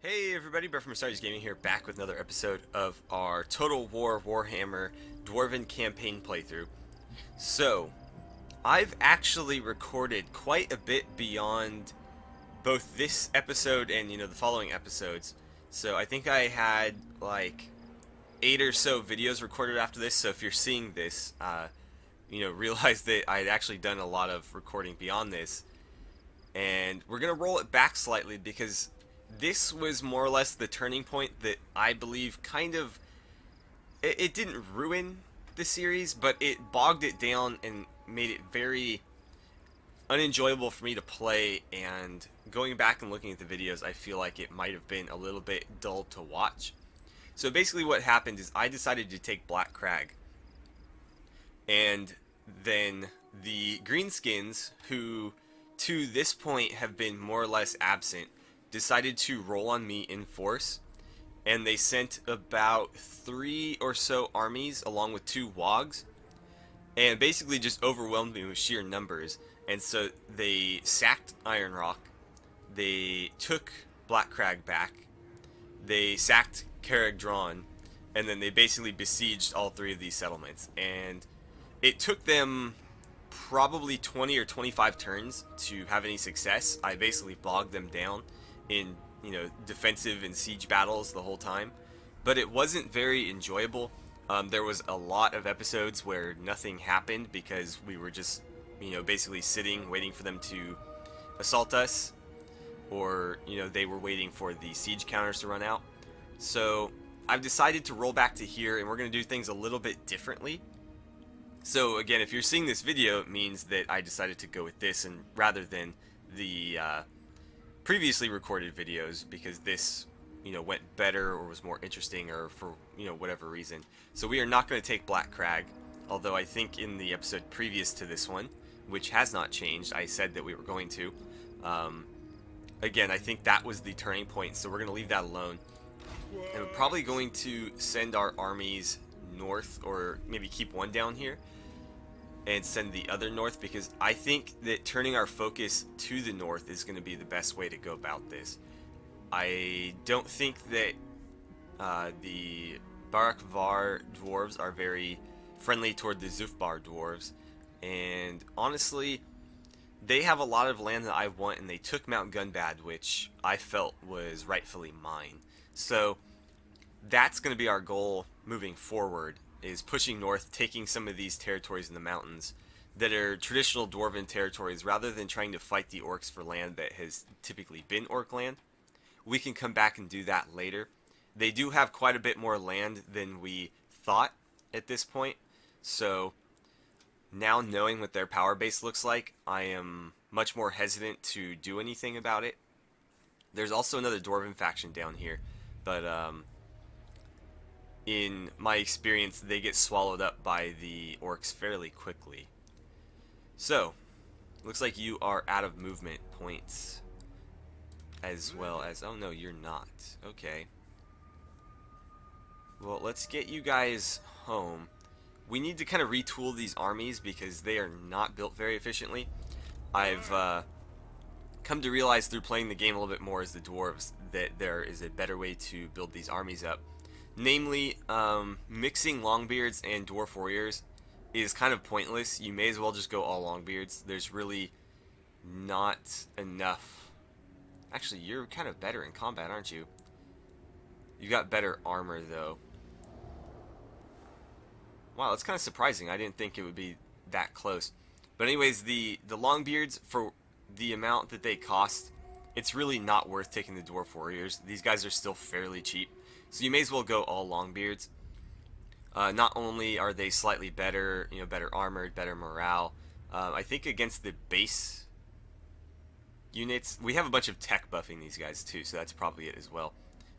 Hey everybody, Brett from AstartesGaming here, back with another episode of our Total War Warhammer Dwarven campaign playthrough. So, I've actually recorded quite a bit beyond both this episode and, the following episodes. So I think I had like 8 or so videos recorded after this, so if you're seeing this, realize that I had actually done a lot of recording beyond this. And we're going to roll it back slightly because this was more or less the turning point that I believe kind of it didn't ruin the series, but it bogged it down and made it very unenjoyable for me to play. And going back and looking at the videos, I feel like it might have been a little bit dull to watch. So basically what happened is I decided to take Black Crag, and then the Greenskins, who to this point have been more or less absent, decided to roll on me in force, and they sent about 3 or so armies along with 2 wogs, and basically just overwhelmed me with sheer numbers. And so they sacked Iron Rock, they took Black Crag back, they sacked Carreg Drawn, and then they basically besieged all 3 of these settlements. And it took them probably 20 or 25 turns to have any success. I basically bogged them down in defensive and siege battles the whole time, but it wasn't very enjoyable. There was a lot of episodes where nothing happened because we were just basically sitting waiting for them to assault us, or they were waiting for the siege counters to run out. So I've decided to roll back to here, and we're going to do things a little bit differently. So again, if you're seeing this video, it means that I decided to go with this, and rather than the previously recorded videos, because this went better or was more interesting, or for whatever reason. So we are not going to take Black Crag, although I think in the episode previous to this one, which has not changed, I said that we were going to. Again, I think that was the turning point, so we're going to leave that alone, and we're probably going to send our armies north, or maybe keep one down here and send the other north, because I think that turning our focus to the north is going to be the best way to go about this. I don't think that the Barakvar dwarves are very friendly toward the Zufbar dwarves, and honestly, they have a lot of land that I want, and they took Mount Gunbad, which I felt was rightfully mine. So that's going to be our goal moving forward, is pushing north, taking some of these territories in the mountains that are traditional dwarven territories, rather than trying to fight the orcs for land that has typically been orc land. We can come back and do that later. They do have quite a bit more land than we thought at this point, so now knowing what their power base looks like, I am much more hesitant to do anything about it. There's also another dwarven faction down here, but in my experience, they get swallowed up by the orcs fairly quickly. So, looks like you are out of movement points, as well as... oh no, you're not. Okay. Well, let's get you guys home. We need to kind of retool these armies because they are not built very efficiently. I've come to realize through playing the game a little bit more as the dwarves that there is a better way to build these armies up. Namely, mixing Longbeards and Dwarf Warriors is kind of pointless. You may as well just go all Longbeards. There's really not enough. Actually, you're kind of better in combat, aren't you? You got better armor, though. Wow, that's kind of surprising. I didn't think it would be that close. But anyways, the Longbeards, for the amount that they cost, it's really not worth taking the Dwarf Warriors. These guys are still fairly cheap. So you may as well go all Longbeards. Not only are they slightly better, better armored, better morale. I think against the base units, we have a bunch of tech buffing these guys too, so that's probably it as well.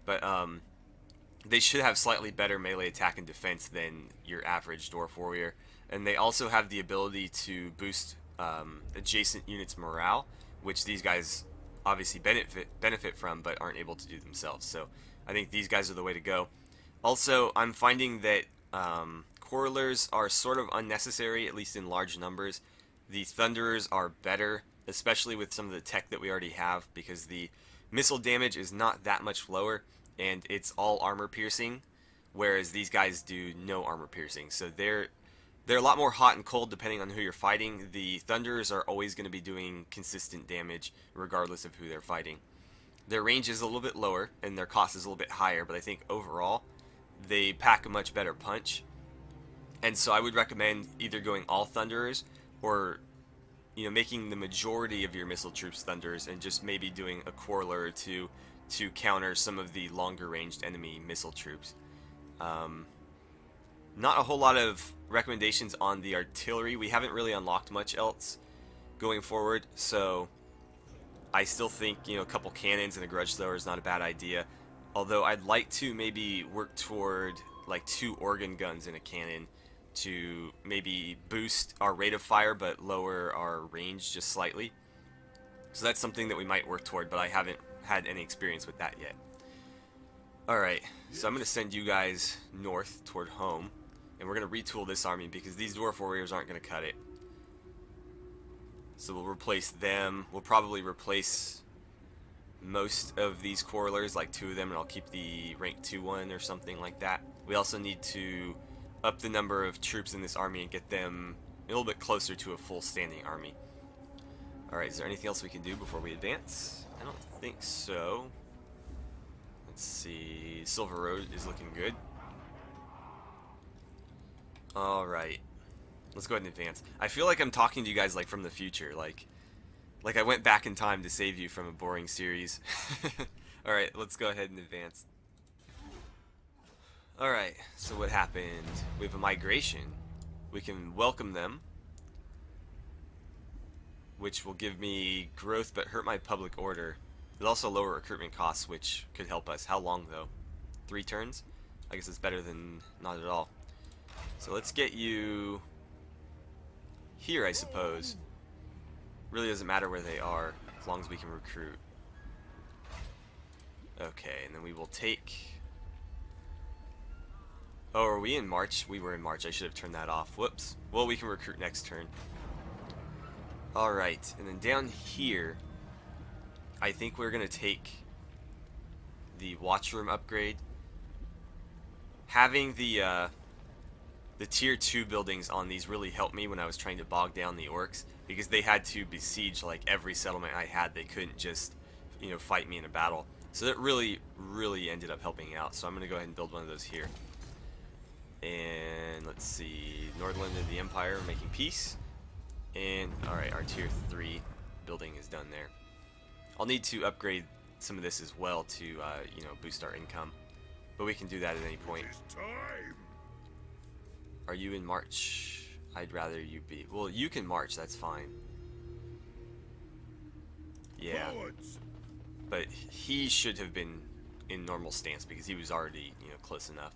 But they should have slightly better melee attack and defense than your average Dwarf Warrior. And they also have the ability to boost adjacent units' morale, which these guys obviously benefit from, but aren't able to do themselves. So I think these guys are the way to go. Also, I'm finding that Quarrelers are sort of unnecessary, at least in large numbers. The Thunderers are better, especially with some of the tech that we already have, because the missile damage is not that much lower, and it's all armor piercing, whereas these guys do no armor piercing. So they're a lot more hot and cold depending on who you're fighting. The Thunderers are always going to be doing consistent damage regardless of who they're fighting. Their range is a little bit lower and their cost is a little bit higher, but I think overall they pack a much better punch. And so I would recommend either going all Thunderers or making the majority of your missile troops Thunderers and just maybe doing a Quarreler or two to counter some of the longer ranged enemy missile troops. Not a whole lot of recommendations on the artillery. We haven't really unlocked much else going forward, so I still think a couple cannons and a grudge thrower is not a bad idea. Although I'd like to maybe work toward like 2 organ guns in a cannon to maybe boost our rate of fire but lower our range just slightly. So that's something that we might work toward, but I haven't had any experience with that yet. Alright, so I'm going to send you guys north toward home, and we're going to retool this army because these Dwarf Warriors aren't going to cut it. So we'll replace them. We'll probably replace most of these Quarrelers, like 2 of them, and I'll keep the rank 2 one or something like that. We also need to up the number of troops in this army and get them a little bit closer to a full standing army. Alright, is there anything else we can do before we advance? I don't think so. Let's see. Silver Road is looking good. Alright. Let's go ahead and advance. I feel like I'm talking to you guys like from the future. Like I went back in time to save you from a boring series. Alright, let's go ahead and advance. Alright, so what happened? We have a migration. We can welcome them, which will give me growth but hurt my public order. It'll also lower recruitment costs, which could help us. How long, though? 3 turns? I guess it's better than not at all. So let's get you here, I suppose. Really doesn't matter where they are, as long as we can recruit. Okay, and then we will take... Oh, are we in March? We were in March. I should have turned that off. Whoops. Well, we can recruit next turn. Alright, and then down here, I think we're going to take the watch room upgrade. Having the tier 2 buildings on these really helped me when I was trying to bog down the orcs, because they had to besiege like every settlement I had. They couldn't just, fight me in a battle. So that really, really ended up helping out. So I'm going to go ahead and build one of those here. And let's see, Nordland and the Empire making peace. And alright, our tier 3 building is done there. I'll need to upgrade some of this as well to, boost our income. But we can do that at any point. Are you in March? I'd rather you be. Well, you can march, that's fine. Yeah. But he should have been in normal stance because he was already, close enough.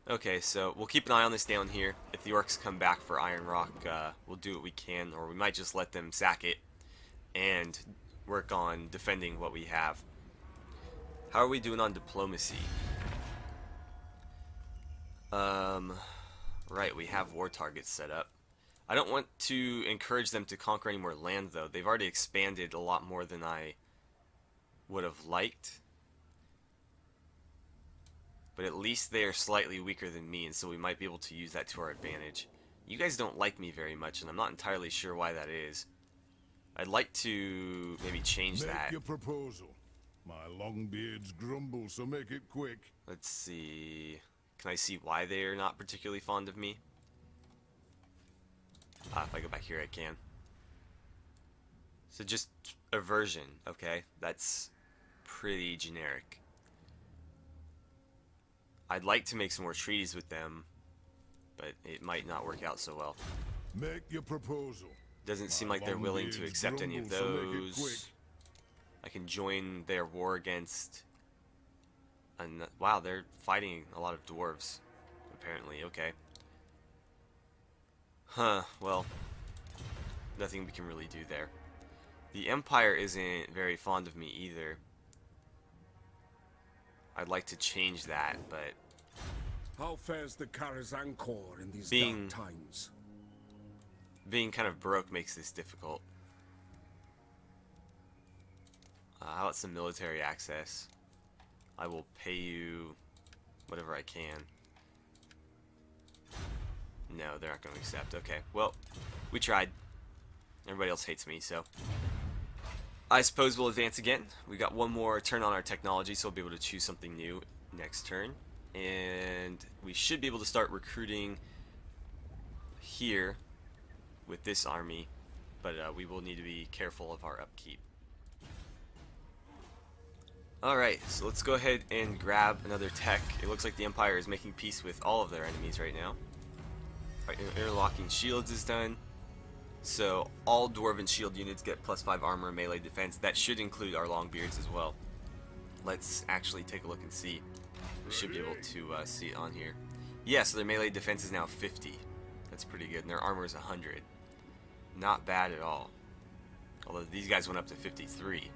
Okay, so we'll keep an eye on this down here. If the orcs come back for Iron Rock, we'll do what we can, or we might just let them sack it and work on defending what we have. How are we doing on diplomacy? Right, we have war targets set up. I don't want to encourage them to conquer any more land, though. They've already expanded a lot more than I would have liked. But at least they are slightly weaker than me, and so we might be able to use that to our advantage. You guys don't like me very much, and I'm not entirely sure why that is. I'd like to maybe change that. Make your proposal. My longbeards grumble, so make it quick. Let's see. Can I see why they are not particularly fond of me? If I go back here, I can. So just aversion, okay? That's pretty generic. I'd like to make some more treaties with them, but it might not work out so well. Make your proposal. Doesn't seem like they're willing to accept any of those. I can join their war against... And wow, they're fighting a lot of dwarves, apparently. Okay. Huh, well, nothing we can really do there. The Empire isn't very fond of me either. I'd like to change that, but... How fares the Karazhan Corps in these Being- dark times? Being kind of broke makes this difficult. How about some military access? I will pay you whatever I can. No, they're not going to accept. Okay, well, we tried. Everybody else hates me, so I suppose we'll advance again. We got one more turn on our technology, so we'll be able to choose something new next turn. And we should be able to start recruiting here with this army, but we will need to be careful of our upkeep. Alright, so let's go ahead and grab another tech. It looks like the Empire is making peace with all of their enemies right now. Alright, interlocking shields is done. So all Dwarven shield units get +5 armor and melee defense. That should include our Longbeards as well. Let's actually take a look and see. We should be able to see it on here. Yeah, so their melee defense is now 50. That's pretty good. And their armor is 100. Not bad at all. Although these guys went up to 53.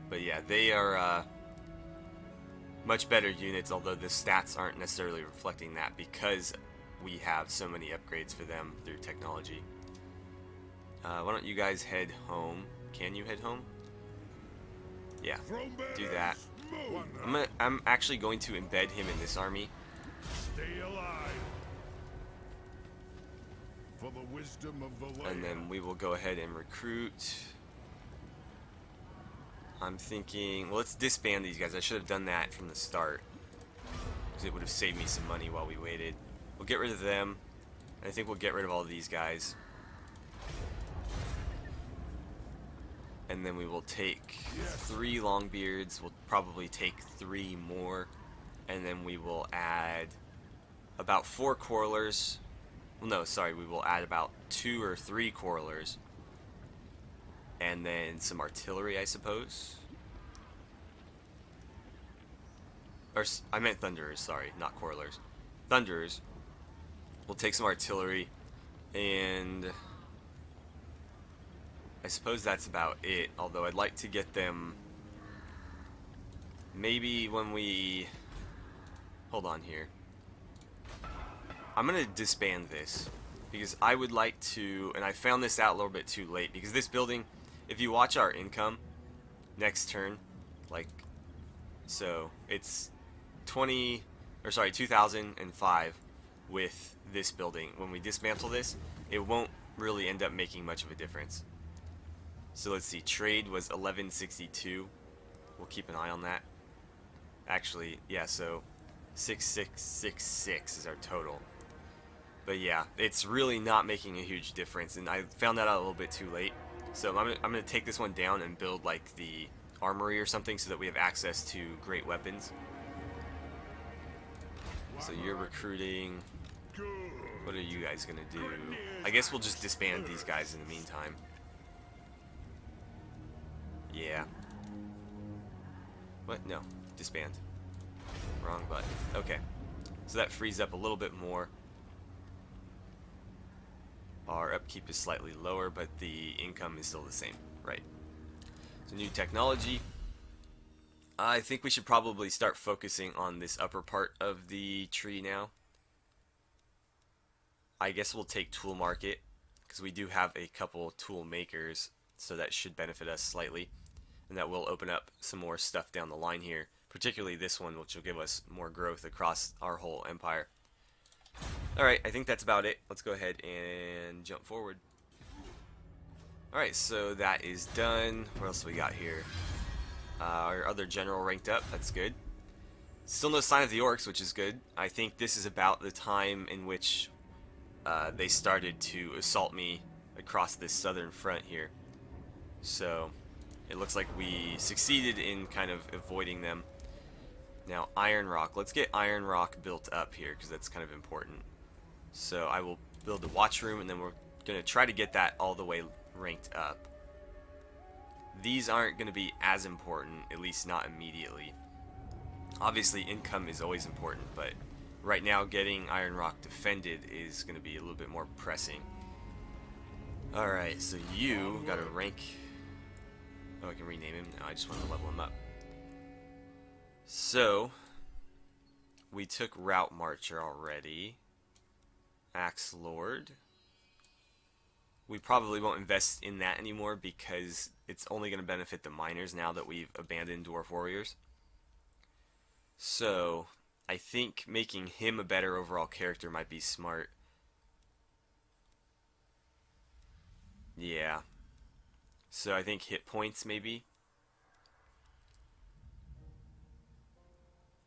But yeah, they are much better units, although the stats aren't necessarily reflecting that because we have so many upgrades for them through technology. Why don't you guys head home? Can you head home? Yeah, do that. I'm actually going to embed him in this army. Stay alive. For the wisdom of Volatile. And then we will go ahead and recruit. I'm thinking, well, let's disband these guys. I should have done that from the start, because it would have saved me some money while we waited. We'll get rid of them, and I think we'll get rid of all of these guys. And then we will take 3 Longbeards. We'll probably take 3 more, and then we will add about 4 Quarrelers. Well, no, sorry, we will add about 2 or 3 Quarrelers. And then some artillery, I suppose. Or, I meant Thunderers, sorry, not Quarrelers. Thunderers. We'll take some artillery, and I suppose that's about it. Although I'd like to get them maybe when we... Hold on here. I'm going to disband this, because I would like to, and I found this out a little bit too late, because this building, if you watch our income next turn, like, so it's 2005 with this building. When we dismantle this, it won't really end up making much of a difference. So let's see, trade was 1162. We'll keep an eye on that. Actually, yeah, so 6666 is our total. But yeah, it's really not making a huge difference, and I found that out a little bit too late. So I'm gonna take this one down and build like the armory or something so that we have access to great weapons. So you're recruiting. What are you guys gonna do? I guess we'll just disband these guys in the meantime. Yeah. What? No. Disband. Wrong button. Okay. So that frees up a little bit more. Our upkeep is slightly lower, but the income is still the same. Right. So new technology. I think we should probably start focusing on this upper part of the tree now. I guess we'll take tool market, because we do have a couple tool makers, so that should benefit us slightly. And that will open up some more stuff down the line here, particularly this one, which will give us more growth across our whole empire. Alright, I think that's about it. Let's go ahead and jump forward. Alright, so that is done. What else do we got here? Our other general ranked up, that's good. Still no sign of the orcs, which is good. I think this is about the time in which they started to assault me across this southern front here. So it looks like we succeeded in kind of avoiding them. Now Iron Rock, let's get Iron Rock built up here, because that's kind of important. So I will build a watch room, and then we're going to try to get that all the way ranked up. These aren't going to be as important, at least not immediately. Obviously income is always important, but right now getting Iron Rock defended is going to be a little bit more pressing. Alright, so you got to rank... Oh, I can rename him. No, I just want to level him up. So, we took Route Marcher already. Axe Lord. we probably won't invest in that anymore because it's only going to benefit the miners now that we've abandoned Dwarf Warriors. So, I think making him a better overall character might be smart. Yeah. So I think hit points maybe.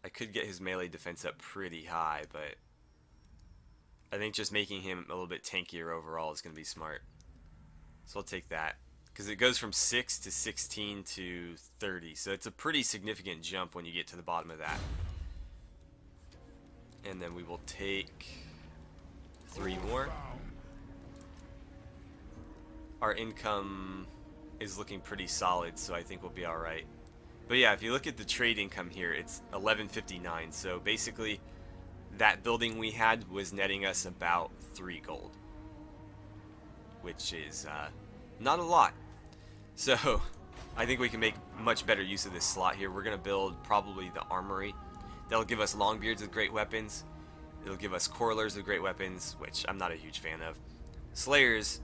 I could get his melee defense up pretty high, but I think just making him a little bit tankier overall is going to be smart. So I'll take that. Because it goes from 6 to 16 to 30. So it's a pretty significant jump when you get to the bottom of that. And then we will take 3 more. Our income is looking pretty solid, so I think we'll be alright. But yeah, if you look at the trade income here, it's 1159. So basically, that building we had was netting us about 3 gold. Which is not a lot. So, I think we can make much better use of this slot here. We're going to build probably the armory. That'll give us longbeards with great weapons. It'll give us corlers with great weapons, which I'm not a huge fan of. Slayers,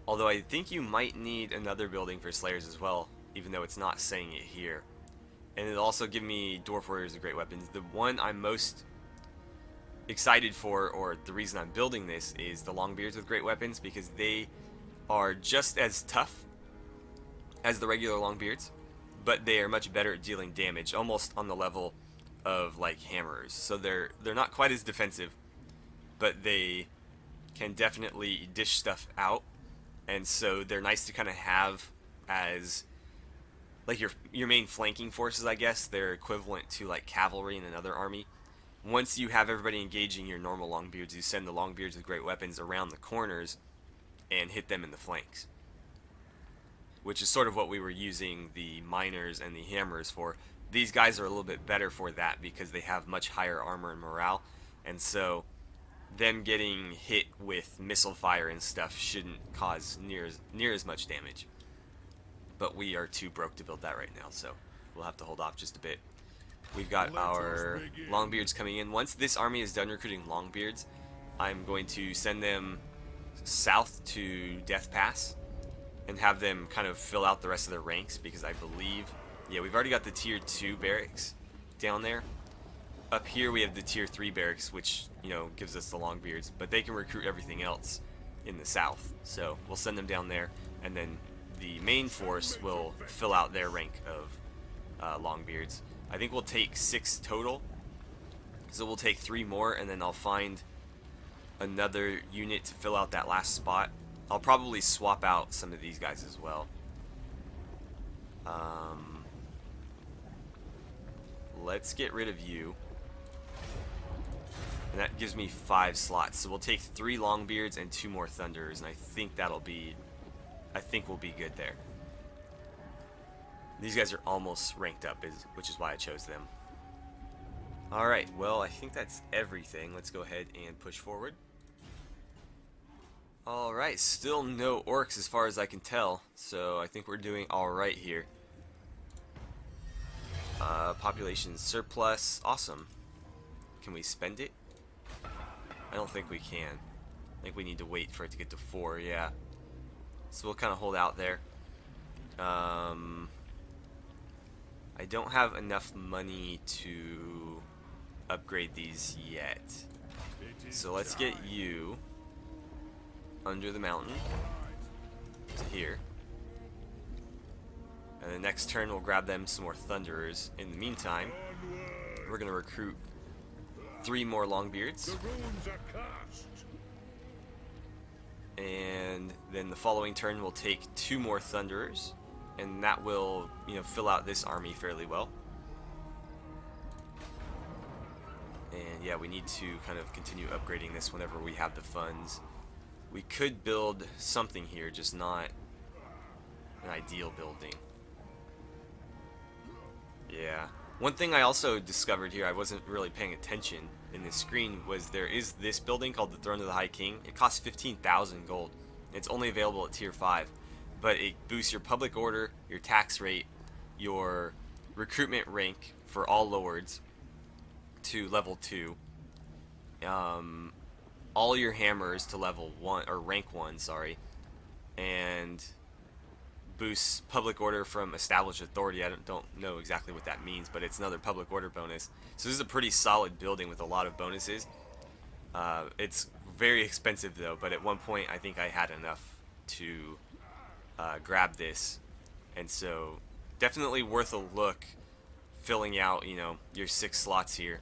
although I think you might need another building for Slayers as well, even though it's not saying it here. And it'll also give me Dwarf Warriors with great weapons. The one I'm most excited for, or the reason I'm building this, is the longbeards with great weapons, because they are just as tough as the regular longbeards, but they are much better at dealing damage, almost on the level of like hammers. So they're not quite as defensive, but they can definitely dish stuff out, and so they're nice to kind of have as like your main flanking forces, I guess. They're equivalent to like cavalry in another army. Once you have everybody engaging your normal longbeards, you send the longbeards with great weapons around the corners and hit them in the flanks, which is sort of what we were using the miners and the hammers for. These guys are a little bit better for that because they have much higher armor and morale, and so them getting hit with missile fire and stuff shouldn't cause near as much damage. But we are too broke to build that right now, so we'll have to hold off just a bit. We've got our longbeards coming in. Once this army is done recruiting longbeards, I'm going to send them south to Death Pass and have them kind of fill out the rest of their ranks, because I believe, yeah, we've already got the tier 2 barracks down there. Up here we have the tier 3 barracks, which, you know, gives us the longbeards, but they can recruit everything else in the south. So we'll send them down there, and then the main force will fill out their rank of longbeards. I think we'll take 6 total, so we'll take 3 more, and then I'll find another unit to fill out that last spot. I'll probably swap out some of these guys as well. Let's get rid of you. And that gives me 5 slots. So we'll take 3 longbeards and 2 more thunderers, and I think we'll be good there. These guys are almost ranked up, which is why I chose them. Alright, well, I think that's everything. Let's go ahead and push forward. Alright, still no orcs as far as I can tell, so I think we're doing alright here. Population surplus, awesome. Can we spend it? I don't think we can. I think we need to wait for it to get to 4, yeah. So we'll kind of hold out there. I don't have enough money to upgrade these yet. So let's get you under the mountain to here. And the next turn we'll grab them some more thunderers. In the meantime, we're going to recruit 3 more longbeards. And then the following turn we'll take 2 more thunderers, and that will, you know, fill out this army fairly well. And yeah, we need to kind of continue upgrading this whenever we have the funds. We could build something here, just not an ideal building. Yeah. One thing I also discovered here, I wasn't really paying attention in this screen, was there is this building called the Throne of the High King. It costs 15,000 gold. It's only available at tier 5, but it boosts your public order, your tax rate, your recruitment rank for all lords to level 2, all your hammers to level 1, or rank 1, sorry, and boosts public order from established authority. I don't know exactly what that means, but it's another public order bonus. So this is a pretty solid building with a lot of bonuses. It's very expensive though, but at one point I think I had enough to grab this, and so definitely worth a look filling out, you know, your 6 slots here,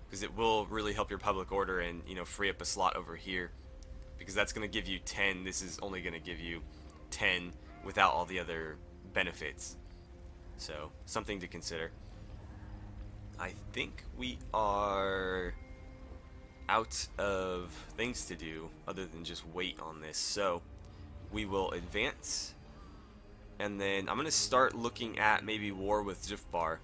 because it will really help your public order and, you know, free up a slot over here, because that's going to give you 10. This is only going to give you 10 without all the other benefits. So something to consider. I think we are out of things to do other than just wait on this, so we will advance, and then I'm going to start looking at maybe war with Zufbar,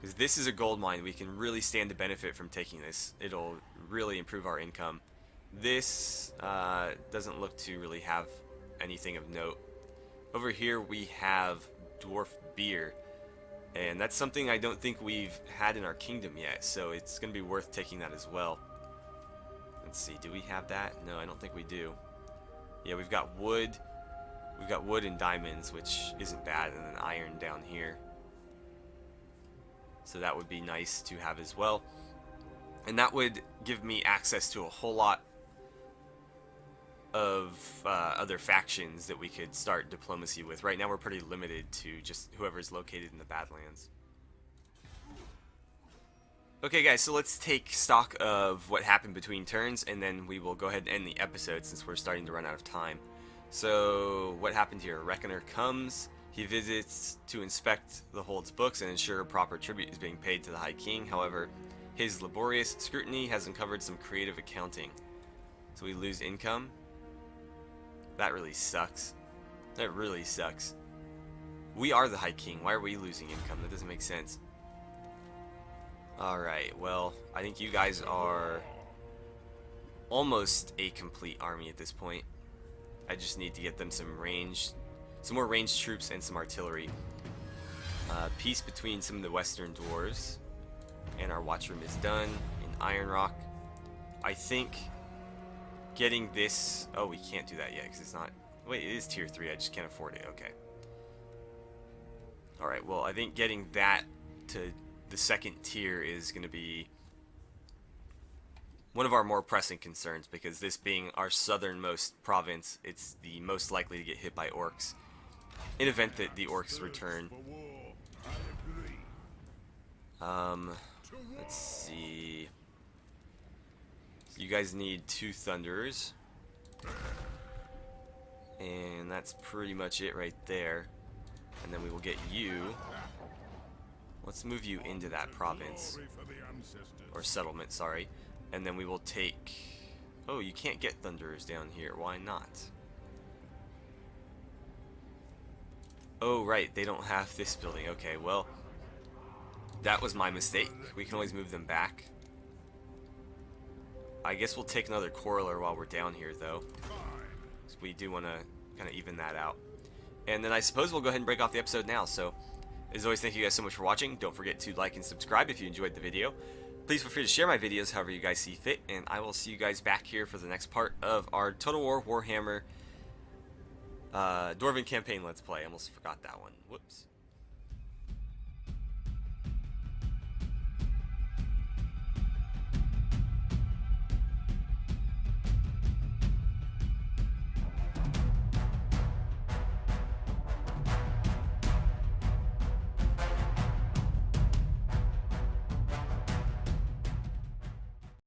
because this is a gold mine. We can really stand to benefit from taking this. It'll really improve our income. This doesn't look to really have anything of note. Over here we have Dwarf beer, and that's something I don't think we've had in our kingdom yet, so it's going to be worth taking that as well. Let's see, do we have that? No, I don't think we do. Yeah, we've got wood. We've got wood and diamonds, which isn't bad, and then iron down here. So that would be nice to have as well. And that would give me access to a whole lot of other factions that we could start diplomacy with. Right now we're pretty limited to just whoever's located in the Badlands. Okay guys, so let's take stock of what happened between turns, and then we will go ahead and end the episode since we're starting to run out of time. So what happened here? Reckoner comes, he visits to inspect the Hold's books and ensure proper tribute is being paid to the High King. However, his laborious scrutiny has uncovered some creative accounting. So we lose income. That really sucks. That really sucks. We are the High King. Why are we losing income? That doesn't make sense. Alright, well, I think you guys are almost a complete army at this point. I just need to get them some more ranged troops and some artillery. Peace between some of the western dwarves. And our watch room is done in Iron Rock. I think getting this... Oh, we can't do that yet because it's not... Wait, it is tier 3. I just can't afford it. Okay. Alright, well, I think getting that to the second tier is going to be one of our more pressing concerns, because this being our southernmost province, it's the most likely to get hit by orcs in event that the orcs return. Let's see. You guys need 2 thunders, and that's pretty much it right there. And then we will get you. Let's move you into that province, or settlement, sorry. And then we will take... Oh, you can't get thunderers down here. Why not? Oh, right, they don't have this building. Okay, well, that was my mistake. We can always move them back. I guess we'll take another coroller while we're down here, though. So we do want to kind of even that out. And then I suppose we'll go ahead and break off the episode now. So, as always, thank you guys so much for watching. Don't forget to like and subscribe if you enjoyed the video. Please feel free to share my videos however you guys see fit. And I will see you guys back here for the next part of our Total War Warhammer Dwarven campaign Let's Play. I almost forgot that one. Whoops.